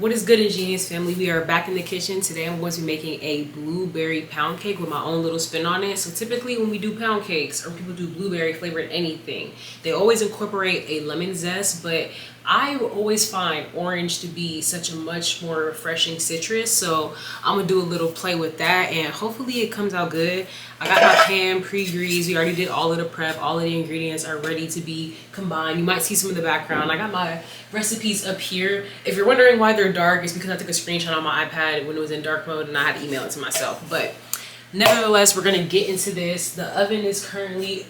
What is good, Ingenious family? We are back in the kitchen. Today I'm going to be making a blueberry pound cake with my own little spin on it. So typically when we do pound cakes or people do blueberry flavored anything, they always incorporate a lemon zest, but I always find orange to be such a much more refreshing citrus. So I'm gonna do a little play with that and hopefully it comes out good. I got my pan pre-greased. We already did all of the prep. All of the ingredients are ready to be combined. You might see some in the background. I got my recipes up here. If you're wondering why they're dark, it's because I took a screenshot on my iPad when it was in dark mode and I had to email it to myself. But nevertheless, we're gonna get into this. The oven is currently,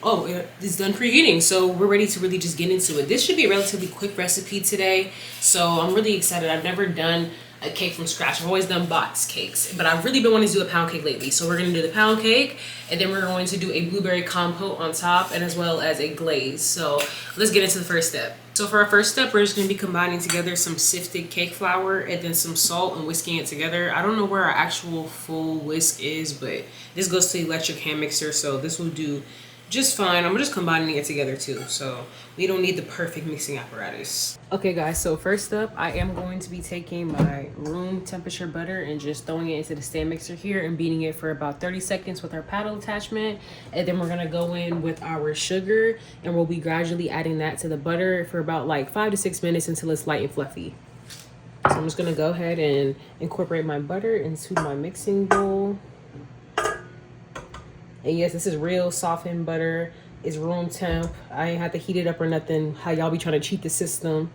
it's done preheating. So we're ready to really just get into it. This should be a relatively quick recipe today. So I'm really excited. I've never done a cake from scratch. I've always done box cakes, but I've really been wanting to do a pound cake lately. So we're gonna do the pound cake and then we're going to do a blueberry compote on top and as well as a glaze. So let's get into the first step. So for our first step, we're just gonna be combining together some sifted cake flour and then some salt and whisking it together. I don't know where our actual full whisk is, but this goes to the electric hand mixer, so this will do just fine. I'm just combining it together too, so we don't need the perfect mixing apparatus. Okay guys, so first up, I am going to be taking my room temperature butter and just throwing it into the stand mixer here and beating it for about 30 seconds with our paddle attachment. And then we're gonna go in with our sugar and we'll be gradually adding that to the butter for about like 5 to 6 minutes until it's light and fluffy. So I'm just gonna go ahead and incorporate my butter into my mixing bowl. And yes, this is real softened butter. It's room temp. I ain't have to heat it up or nothing. How y'all be trying to cheat the system.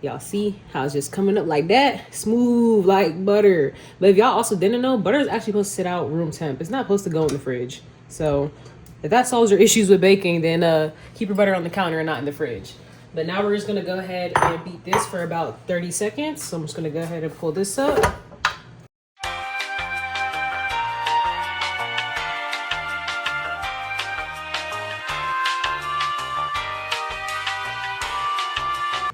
Y'all see how it's just coming up like that? Smooth like butter. But if y'all also didn't know, butter is actually supposed to sit out room temp. It's not supposed to go in the fridge. So if that solves your issues with baking, then keep your butter on the counter and not in the fridge. But now we're just gonna go ahead and beat this for about 30 seconds. So I'm just gonna go ahead and pull this up.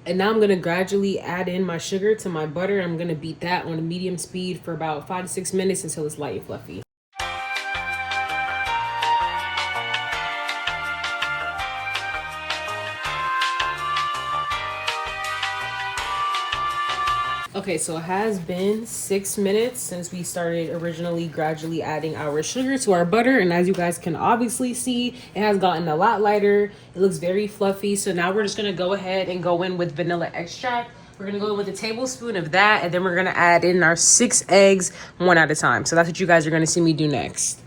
And now I'm gonna gradually add in my sugar to my butter. I'm gonna beat that on a medium speed for about 5 to 6 minutes until it's light and fluffy. Okay, so it has been 6 minutes since we started originally gradually adding our sugar to our butter. And as you guys can obviously see, it has gotten a lot lighter. It looks very fluffy. So now we're just gonna go ahead and go in with vanilla extract. We're gonna go in with a tablespoon of that. And then we're gonna add in our 6 eggs one at a time. So that's what you guys are gonna see me do next.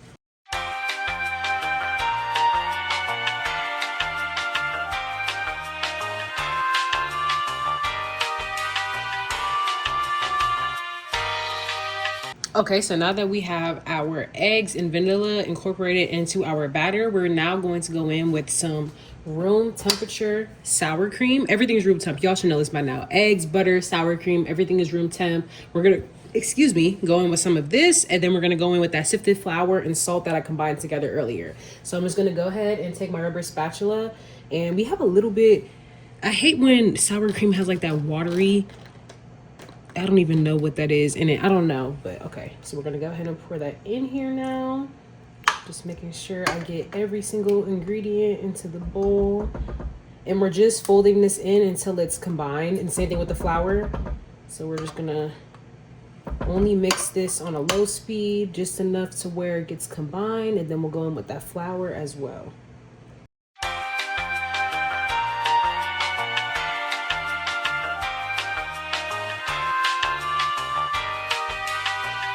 Okay, so now that we have our eggs and vanilla incorporated into our batter, we're now going to go in with some room temperature sour cream. Everything is room temp. Y'all should know this by now. Eggs, butter, sour cream, everything is room temp. We're gonna, go in with some of this, and then we're gonna go in with that sifted flour and salt that I combined together earlier. So I'm just gonna go ahead and take my rubber spatula, and we have a little bit, I hate when sour cream has like that watery, I don't even know what that is in it. I don't know, but okay. So we're gonna go ahead and pour that in here now. Just making sure I get every single ingredient into the bowl. And we're just folding this in until it's combined, and same thing with the flour. So we're just gonna only mix this on a low speed, just enough to where it gets combined, and then we'll go in with that flour as well.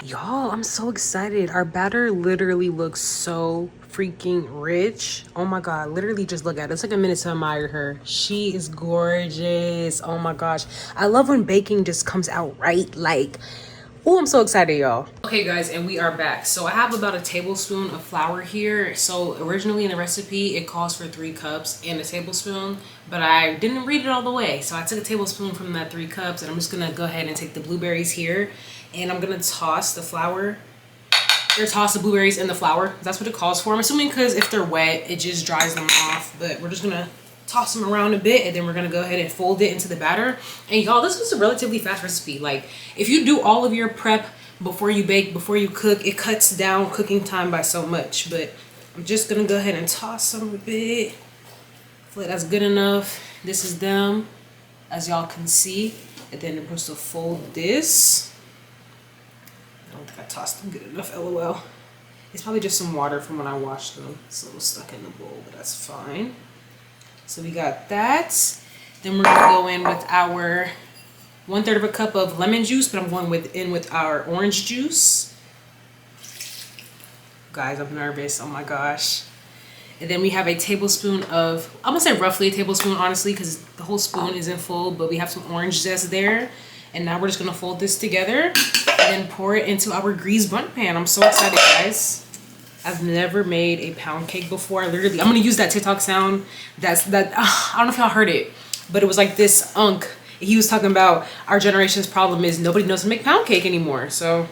Y'all, I'm so excited. Our batter literally looks so freaking rich. Oh my God, literally just look at it. It's like a minute to admire her. She is gorgeous. Oh my gosh. I love when baking just comes out right. Like, oh, I'm so excited, y'all. Okay guys, and we are back. So I have about a tablespoon of flour here. So originally in the recipe, it calls for 3 cups and a tablespoon, but I didn't read it all the way. So I took a tablespoon from that 3 cups, and I'm just gonna go ahead and take the blueberries here, and I'm gonna toss the flour, or toss the blueberries in the flour. That's what it calls for. I'm assuming because if they're wet, it just dries them off, but we're just gonna toss them around a bit, and then we're gonna go ahead and fold it into the batter. And y'all, this was a relatively fast recipe. Like, if you do all of your prep before you bake, before you cook, it cuts down cooking time by so much. But I'm just gonna go ahead and toss some a bit. I feel like that's good enough. This is them, as y'all can see. And then I'm supposed to fold this. I don't think I tossed them good enough, LOL. It's probably just some water from when I washed them. It's a little stuck in the bowl, but that's fine. So we got that. Then we're gonna go in with our 1/3 of a cup of lemon juice, but I'm going in with our orange juice. Guys, I'm nervous, oh my gosh. And then we have a tablespoon of, I'm gonna say roughly a tablespoon, honestly, because the whole spoon isn't full, but we have some orange zest there. And now we're just gonna fold this together and then pour it into our greased bundt pan. I'm so excited, guys. I've never made a pound cake before. I'm gonna use that TikTok sound. I don't know if y'all heard it, but it was like this unk. He was talking about our generation's problem is nobody knows how to make pound cake anymore. So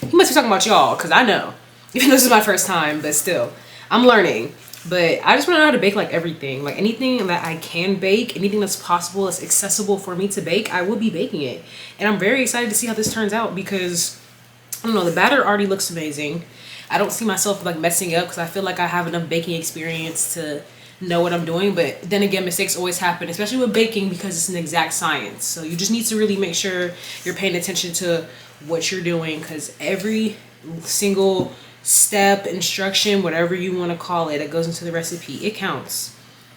he must be talking about y'all, because I know. Even though this is my first time, but still, I'm learning. But I just want to know how to bake like everything. Like anything that I can bake, anything that's possible, that's accessible for me to bake, I will be baking it. And I'm very excited to see how this turns out because, I don't know, the batter already looks amazing. I don't see myself like messing up because I feel like I have enough baking experience to know what I'm doing. But then again, mistakes always happen, especially with baking because it's an exact science. So you just need to really make sure you're paying attention to what you're doing because every single step, instruction, whatever you want to call it, that goes into the recipe, it counts.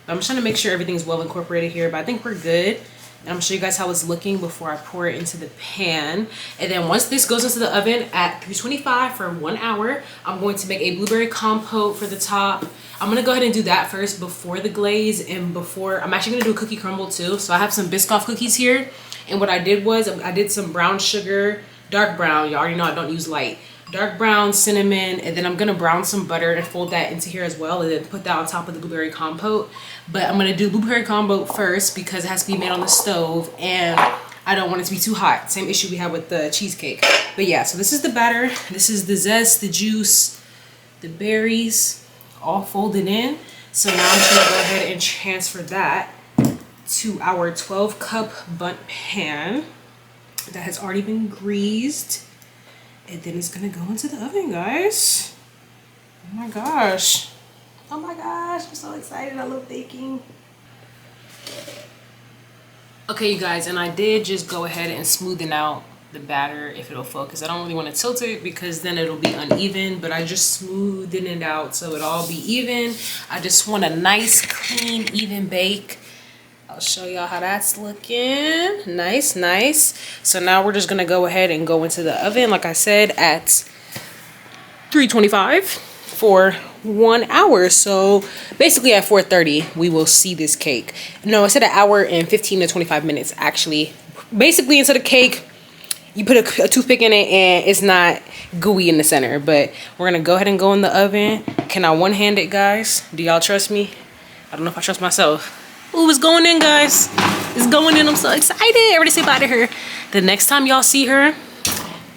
I'm just trying to make sure everything's well incorporated here, but I think we're good. And I'm gonna show you guys how it's looking before I pour it into the pan. And then once this goes into the oven at 325 for 1 hour, I'm going to make a blueberry compote for the top. I'm gonna go ahead and do that first before the glaze and before, I'm actually gonna do a cookie crumble too. So I have some Biscoff cookies here. And what I did was I did some brown sugar, dark brown, you already know I don't use light. Dark brown, cinnamon, and then I'm gonna brown some butter and fold that into here as well and then put that on top of the blueberry compote. But I'm gonna do blueberry compote first because it has to be made on the stove and I don't want it to be too hot. Same issue we had with the cheesecake. But yeah, so this is the batter. This is the zest, the juice, the berries, all folded in. So now I'm just gonna go ahead and transfer that to our 12-cup bundt pan that has already been greased. And then it's gonna go into the oven, guys. Oh my gosh. Oh my gosh, I'm so excited. I love baking. Okay, you guys, and I did just go ahead and smoothen out the batter if it'll focus. I don't really want to tilt it because then it'll be uneven, but I just smoothed it out so it'll all be even. I just want a nice, clean, even bake. I'll show y'all how that's looking. Nice, nice. So now we're just gonna go ahead and go into the oven, like I said, at 325 for 1 hour. So basically at 4:30 we will see this cake. No, I said an hour and 15 to 25 minutes actually. Basically into the cake, you put a toothpick in it and it's not gooey in the center. But we're gonna go ahead and go in the oven. Can I one-hand it, guys? Do y'all trust me? I don't know if I trust myself. Ooh, it's going in, guys. It's going in. I'm so excited. Everybody say bye to her. The next time y'all see her,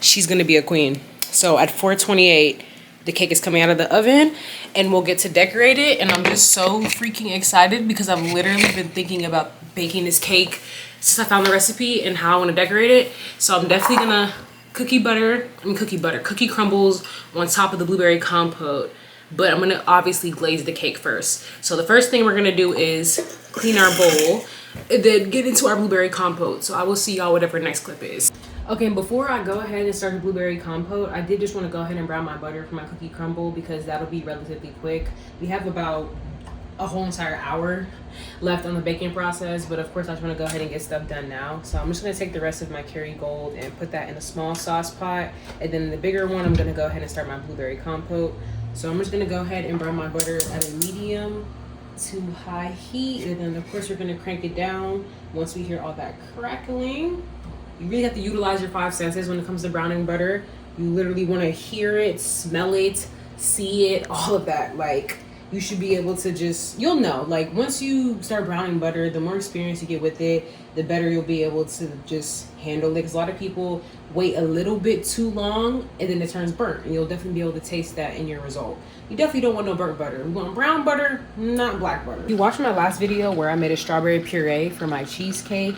she's gonna be a queen. So at 4:28, the cake is coming out of the oven and we'll get to decorate it. And I'm just so freaking excited because I've literally been thinking about baking this cake since I found the recipe and how I want to decorate it. So I'm definitely gonna cookie crumbles on top of the blueberry compote. But I'm gonna obviously glaze the cake first. So the first thing we're gonna do is clean our bowl and then get into our blueberry compote. So I will see y'all whatever next clip is. Okay, and before I go ahead and start the blueberry compote, I did just want to go ahead and brown my butter for my cookie crumble because that'll be relatively quick. We have about a whole entire hour left on the baking process, but of course I just want to go ahead and get stuff done now. So I'm just going to take the rest of my Kerrygold and put that in a small sauce pot, and then in the bigger one I'm going to go ahead and start my blueberry compote. So I'm just going to go ahead and brown my butter at a medium to high heat, and then of course we're going to crank it down once we hear all that crackling. You really have to utilize your 5 senses when it comes to browning butter. You literally want to hear it, smell it, see it, all of that. Like, you should be able to just, you'll know, like once you start browning butter, the more experience you get with it, the better you'll be able to just handle it. Because a lot of people wait a little bit too long and then it turns burnt, and you'll definitely be able to taste that in your result. You definitely don't want no burnt butter. You want brown butter, not black butter. If you watched my last video where I made a strawberry puree for my cheesecake,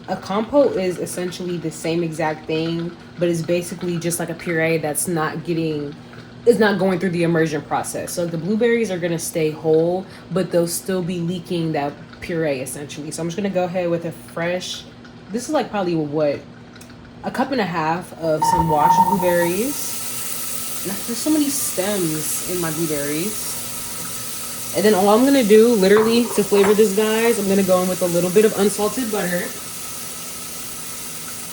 a compote is essentially the same exact thing, but it's basically just like a puree that's not going through the immersion process. So the blueberries are gonna stay whole, but they'll still be leaking that puree essentially. So I'm just gonna go ahead with a fresh this is like probably what, a cup and a half of some washed blueberries. There's so many stems in my blueberries. And then all I'm gonna do, literally, to flavor this, guys, I'm gonna go in with a little bit of unsalted butter,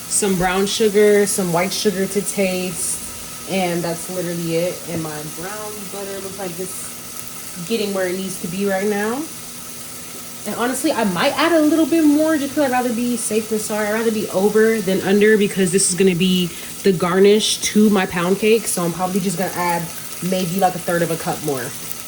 some brown sugar, some white sugar to taste, and that's literally it. And my brown butter looks like it's getting where it needs to be right now. And honestly, I might add a little bit more just because I'd rather be safe than sorry. I'd rather be over than under because this is gonna be the garnish to my pound cake. So I'm probably just gonna add maybe like a third of a cup more.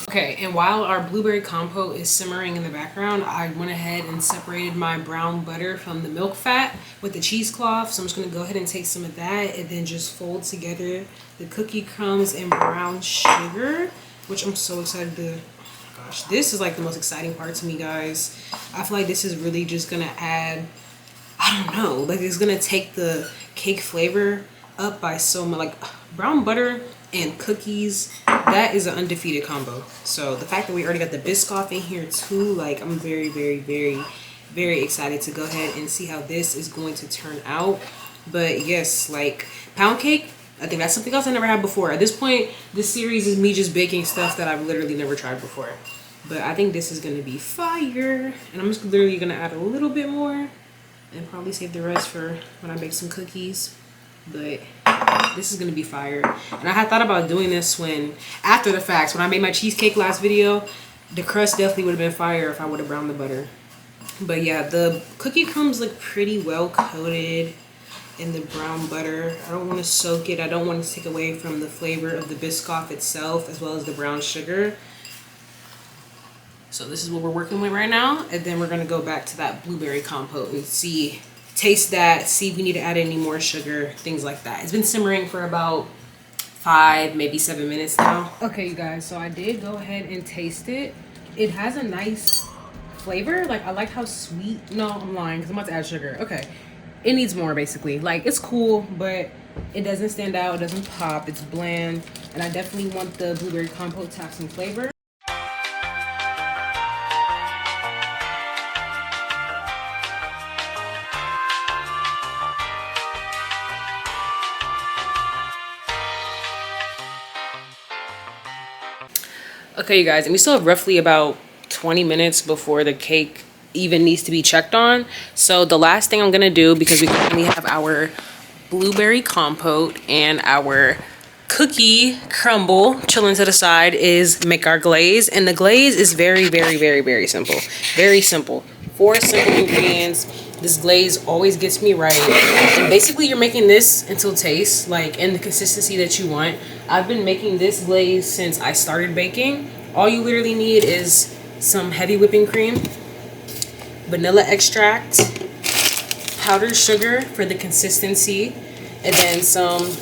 Okay, and while our blueberry compote is simmering in the background, I went ahead and separated my brown butter from the milk fat with the cheesecloth. So I'm just gonna go ahead and take some of that and then just fold together the cookie crumbs and brown sugar, which I'm so excited to, oh gosh, this is like the most exciting part to me, guys. I feel like this is really just gonna add, I don't know, like it's gonna take the cake flavor up by so much. Like brown butter and cookies, that is an undefeated combo. So the fact that we already got the Biscoff in here too, like I'm very, very, very, very excited to go ahead and see how this is going to turn out. But yes, like pound cake, I think that's something else I never had before. At this point, this series is me just baking stuff that I've literally never tried before. But I think this is gonna be fire. And I'm just literally gonna add a little bit more and probably save the rest for when I bake some cookies. But this is gonna be fire. And I had thought about doing this when, after the fact, when I made my cheesecake last video, the crust definitely would have been fire if I would have browned the butter. But yeah, the cookie crumbs look pretty well coated in the brown butter. I don't want to soak it. I don't want to take away from the flavor of the Biscoff itself as well as the brown sugar. So this is what we're working with right now. And then we're gonna go back to that blueberry compote and see, taste that, see if we need to add any more sugar, things like that. It's been simmering for about 5, maybe 7 minutes now. Okay, you guys, so I did go ahead and taste it. It has a nice flavor. Like I like how sweet, no, I'm lying because I'm about to add sugar. Okay, it needs more basically. Like it's cool, but it doesn't stand out, it doesn't pop, it's bland. And I definitely want the blueberry compote to have some flavor. Okay, you guys, and we still have roughly about 20 minutes before the cake even needs to be checked on. So the last thing I'm gonna do, because we currently have our blueberry compote and our cookie crumble chilling to the side, is make our glaze. And the glaze is very, very, very, very simple. Very simple. 4 simple ingredients. This glaze always gets me right. And basically you're making this until taste, like in the consistency that you want. I've been making this glaze since I started baking. All you literally need is some heavy whipping cream, vanilla extract, powdered sugar for the consistency, and then some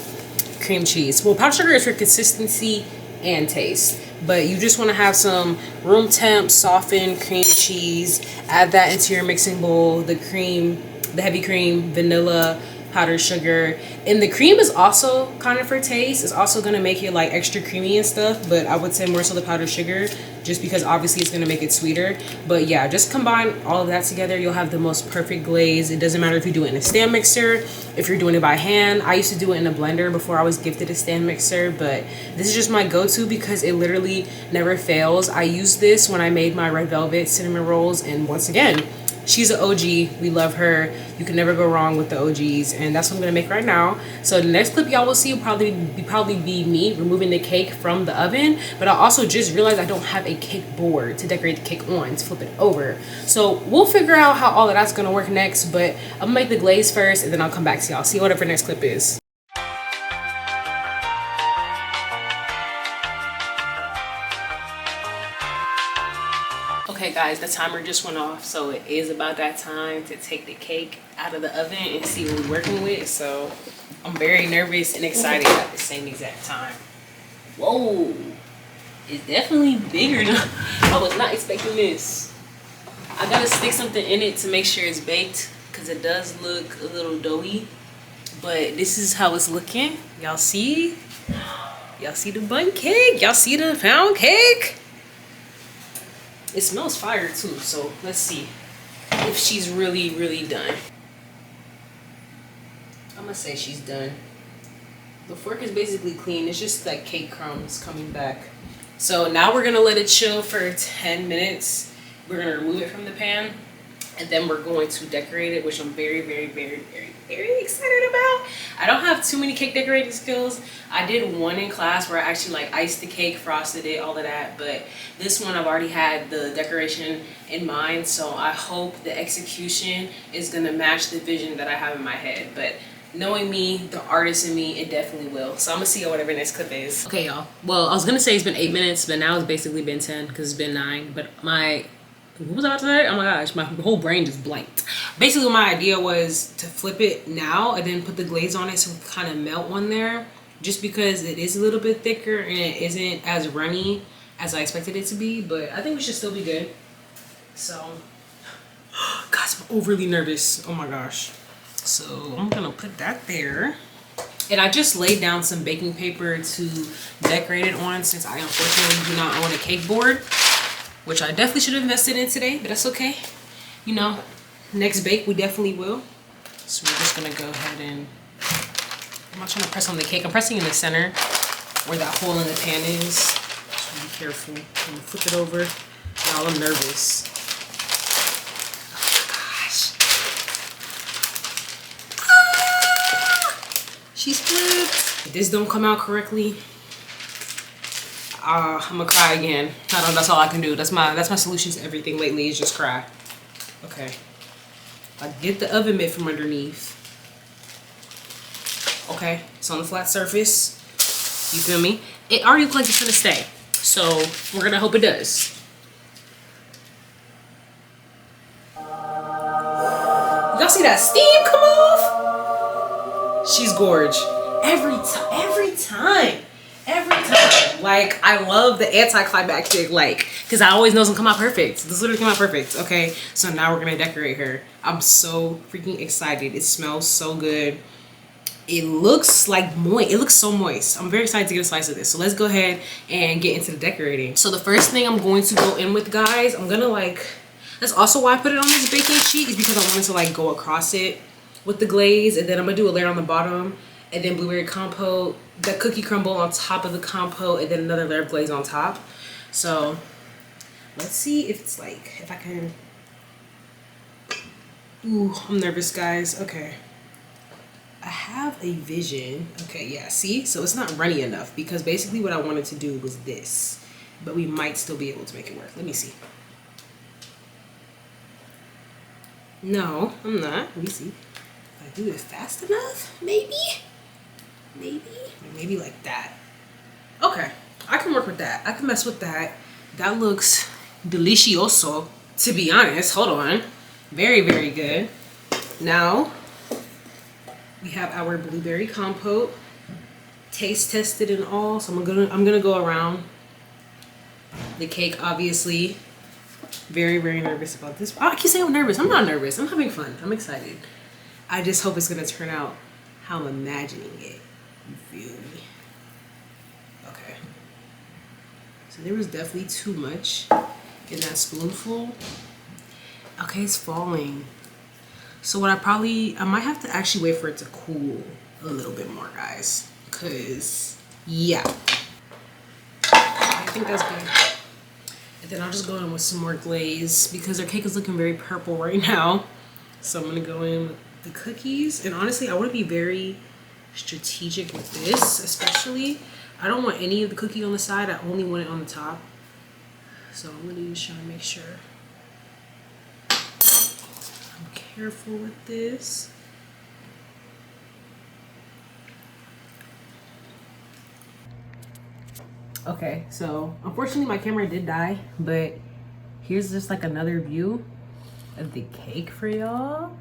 cream cheese. Well, powdered sugar is for consistency and taste, but you just want to have some room temp softened cream cheese. Add that into your mixing bowl. The cream, the heavy cream, vanilla, powdered sugar, and the cream is also kind of for taste. It's also gonna make it like extra creamy and stuff, but I would say more so the powdered sugar, just because obviously it's gonna make it sweeter. But yeah, just combine all of that together, you'll have the most perfect glaze. It doesn't matter if you do it in a stand mixer, if you're doing it by hand. I used to do it in a blender before I was gifted a stand mixer, but this is just my go-to because it literally never fails. I used this when I made my red velvet cinnamon rolls, and once again, she's an OG. We love her. You can never go wrong with the OGs, and that's what I'm gonna make right now. So the next clip y'all will see will probably be me removing the cake from the oven. But I also just realized I don't have a cake board to decorate the cake on, to flip it over. So we'll figure out how all of that's gonna work next. But I'm gonna make the glaze first, and then I'll come back to y'all. See whatever next clip is. Okay guys, the timer just went off, so it is about that time to take the cake out of the oven and see what we're working with. So I'm very nervous and excited at the same exact time. Whoa, it's definitely bigger than I was not expecting this. I gotta stick something in it to make sure it's baked because it does look a little doughy, but this is how it's looking. Y'all see? Y'all see the bun cake? Y'all see the pound cake? It smells fire too, so let's see if she's really, really done. I'm gonna say she's done. The fork is basically clean. It's just like cake crumbs coming back. So now we're gonna let it chill for 10 minutes. We're gonna remove it from the pan, and then we're going to decorate it, which I'm very, very, very, very, very excited about. I don't have too many cake decorating skills. I did one in class where I actually like iced the cake, frosted it, all of that. But this one I've already had the decoration in mind. So I hope the execution is gonna match the vision that I have in my head. But knowing me, the artist in me, it definitely will. So I'm gonna see whatever next clip is. Okay, y'all. Well, I was gonna say it's been 8 minutes, but now it's basically been 10 because it's been 9. But what was I about to say? Oh my gosh, my whole brain just blanked. Basically, my idea was to flip it now and then put the glaze on it so it kind of melt on there. Just because it is a little bit thicker and it isn't as runny as I expected it to be. But I think we should still be good. So, guys, I'm overly nervous. Oh my gosh. So I'm gonna put that there. And I just laid down some baking paper to decorate it on since I unfortunately do not own a cake board, which I definitely should have invested in today, but that's okay. You know, next bake we definitely will. So we're just gonna go ahead and, I'm not trying to press on the cake. I'm pressing in the center where that hole in the pan is. So be careful. I'm gonna flip it over. Y'all, I'm nervous. She's flipped. If this don't come out correctly, I'm gonna cry again. I don't know, that's all I can do. That's my solution to everything lately is just cry. Okay. I get the oven mitt from underneath. Okay, it's on the flat surface. You feel me? It already looks like it's gonna stay. So we're gonna hope it does. Y'all see that steam come off? She's gorge. Every time. Like, I love the anticlimactic, like, because I always know it's gonna come out perfect. This literally came out perfect. Okay, so now we're gonna decorate her. I'm so freaking excited. It smells so good. It looks like moist. It looks so moist. I'm very excited to get a slice of this. So let's go ahead and get into the decorating. So the first thing I'm going to go in with, guys, I'm gonna like, that's also why I put it on this baking sheet, is because I wanted to like go across it with the glaze, and then I'm gonna do a layer on the bottom, and then blueberry compote, the cookie crumble on top of the compote, and then another layer of glaze on top. So let's see if it's like, if I can. Ooh, I'm nervous, guys. Okay, I have a vision. Okay, yeah, see, so it's not runny enough because basically what I wanted to do was this, but we might still be able to make it work. Let me see. No, I'm not. Let me see. I do it fast enough, maybe like that. Okay, I can work with that. I can mess with that. That looks delicioso, to be honest. Hold on. Very, very good. Now we have our blueberry compote, taste tested and all. So I'm gonna go around the cake, obviously. Very, very nervous about this. Oh, I keep saying I'm nervous. I'm not nervous. I'm having fun. I'm excited. I just hope it's gonna turn out how I'm imagining it. You feel me? Okay. So there was definitely too much in that spoonful. Okay, it's falling. So what I might have to actually wait for it to cool a little bit more, guys. Cause yeah. I think that's good. And then I'll just go in with some more glaze because our cake is looking very purple right now. So I'm gonna go in with the cookies. And honestly, I wanna be very strategic with this, especially. I don't want any of the cookie on the side. I only want it on the top. So I'm gonna just try to make sure I'm careful with this. Okay, so unfortunately my camera did die, but here's just like another view of the cake for y'all.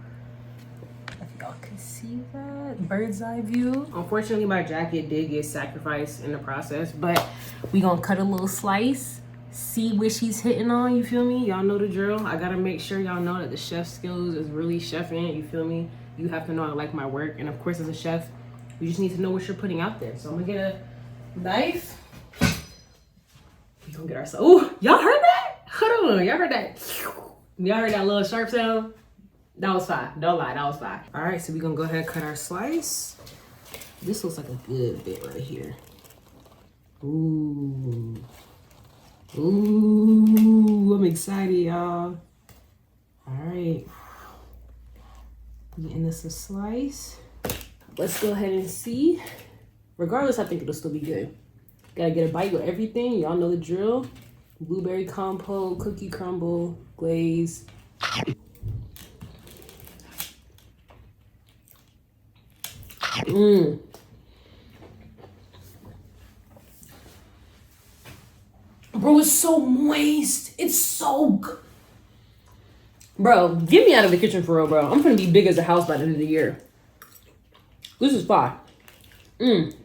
If y'all can see that bird's eye view. Unfortunately my jacket did get sacrificed in the process, but we gonna cut a little slice, see what she's hitting on, you feel me? Y'all know the drill. I gotta make sure y'all know that the chef skills is really chefing, you feel me? You have to know I like my work, and of course as a chef, you just need to know what you're putting out there. So I'm gonna get a knife. We gonna get ourselves. Ooh, y'all heard that? Hold on, y'all heard that? Y'all heard that little sharp sound? That was fine. Don't lie, that was fine. All right, so we're gonna go ahead and cut our slice. This looks like a good bit right here. Ooh. Ooh, I'm excited, y'all. All right. Getting this a slice. Let's go ahead and see. Regardless, I think it'll still be good. Gotta get a bite with everything. Y'all know the drill. Blueberry compote, cookie crumble, glaze. Mmm. Bro, it's so moist. It's so good. Bro, get me out of the kitchen for real, bro. I'm gonna be big as a house by the end of the year. This is fire. And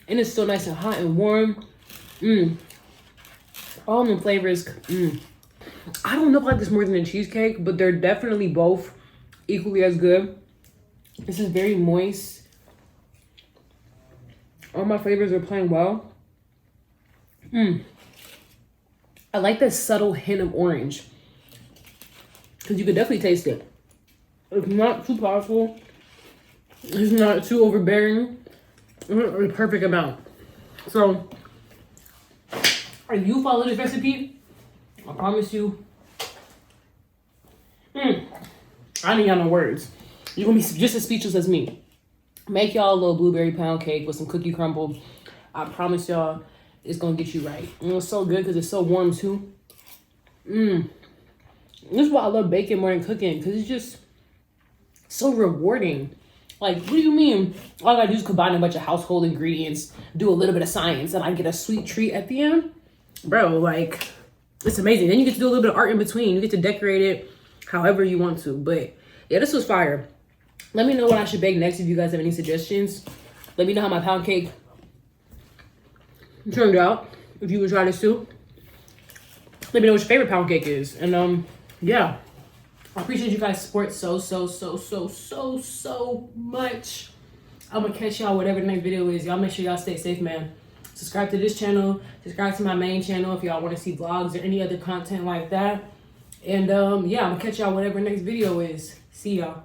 it's still nice and hot and warm. All the flavors. I don't know if I like this more than a cheesecake, but they're definitely both equally as good. This is very moist. All my flavors are playing well. I like that subtle hint of orange, because you could definitely taste it. It's not too powerful. It's not too overbearing. It's a perfect amount. So, if you follow this recipe, I promise you, I ain't got no words. You're gonna be just as speechless as me. Make y'all a little blueberry pound cake with some cookie crumble. I promise y'all, it's gonna get you right. And it's so good because it's so warm too. This is why I love baking more than cooking, because it's just so rewarding. Like, what do you mean? All I gotta do is combine a bunch of household ingredients, do a little bit of science, and I get a sweet treat at the end? Bro, like, it's amazing. Then you get to do a little bit of art in between. You get to decorate it however you want to. But yeah, this was fire. Let me know what I should bake next if you guys have any suggestions. Let me know how my pound cake turned out, if you would try this too. Let me know what your favorite pound cake is. And yeah, I appreciate you guys' support so much. I'm gonna catch y'all whatever the next video is. Y'all make sure y'all stay safe, man. Subscribe to this channel, subscribe to my main channel if y'all want to see vlogs or any other content like that. And yeah, I'm gonna catch y'all whatever the next video is. See y'all.